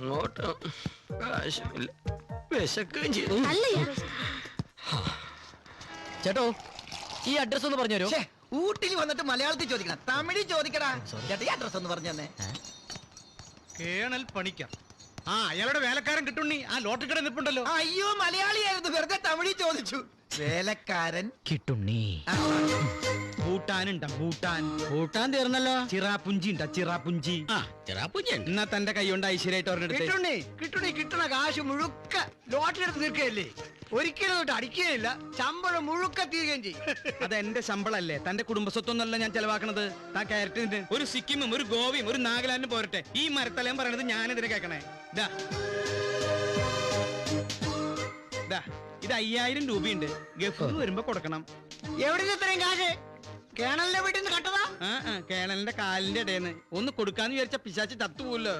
അങ്ങോട്ട് കാശുമില്ല, വിശക്കുകയും ചെയ്തു. ചേട്ടോ, ഈ അഡ്രസ് ഒന്ന് പറഞ്ഞു തരോ? ഊട്ടിയിൽ വന്നിട്ട് മലയാളത്തിൽ ചോദിക്കണം, തമിഴിൽ ചോദിക്കടാ. ചേട്ടാ, ഈ അഡ്രസ് ഒന്ന് പറഞ്ഞു തന്നെ. കേണൽ പണിക്കർ. ആ, അയാളുടെ വേലക്കാരൻ കിട്ടുണ്ണി ആ ലോട്ടറി കട നിൽപ്പുണ്ടല്ലോ. അയ്യോ, മലയാളിയായിരുന്നു, വെറുതെ തമിഴിൽ ചോദിച്ചു. വേലക്കാരൻ കിട്ടുണ്ണി. ഭൂട്ടാനുണ്ട ഭൂട്ടാൻ. ഭൂട്ടാൻ തീർന്നല്ലോ. ചിറാപുഞ്ചി ഉണ്ടാ ചിറാപുഞ്ചി. എന്നാ തന്റെ കൈ കൊണ്ട് ഐശ്വര്യമായിട്ട് കിട്ടുണ്ണി കിട്ടുണ്ണി കിട്ടണ കാശ് മുഴുക്ക ലോട്ടറി എടുത്ത് നിൽക്കുകയല്ലേ, ഒരിക്കലും തൊട്ട് അടിക്കുകയില്ല, ശമ്പളം മുഴുക്ക തീരുകയും ചെയ്യും. അത് എന്റെ ശമ്പളല്ലേ, തന്റെ കുടുംബസ്വത്തൊന്നല്ല ഞാൻ ചെലവാക്കണത്. താ ക്യാരറ്റിന് ഒരു സിക്കിമും ഒരു ഗോവയും ഒരു നാഗാലാൻഡും പോരട്ടെ. ഈ മരത്തലയും പറയണത് ഞാനെതിരെ കേൾക്കണേ. ഇത് 5000 രൂപയുണ്ട്, ഗഫൂർ വരുമ്പോ കൊടുക്കണം. എവിടെ നിന്ന് ഇത്രയും കാശ്? കേണലിന്റെ വീട്ടിൽ നിന്ന് കട്ടതാ? കേണലിന്റെ കാലിന്റെ ഇടേന്ന് ഒന്ന് കൊടുക്കാന്ന് വിചാരിച്ച പിശാച്ച് ചത്തുപോലോ.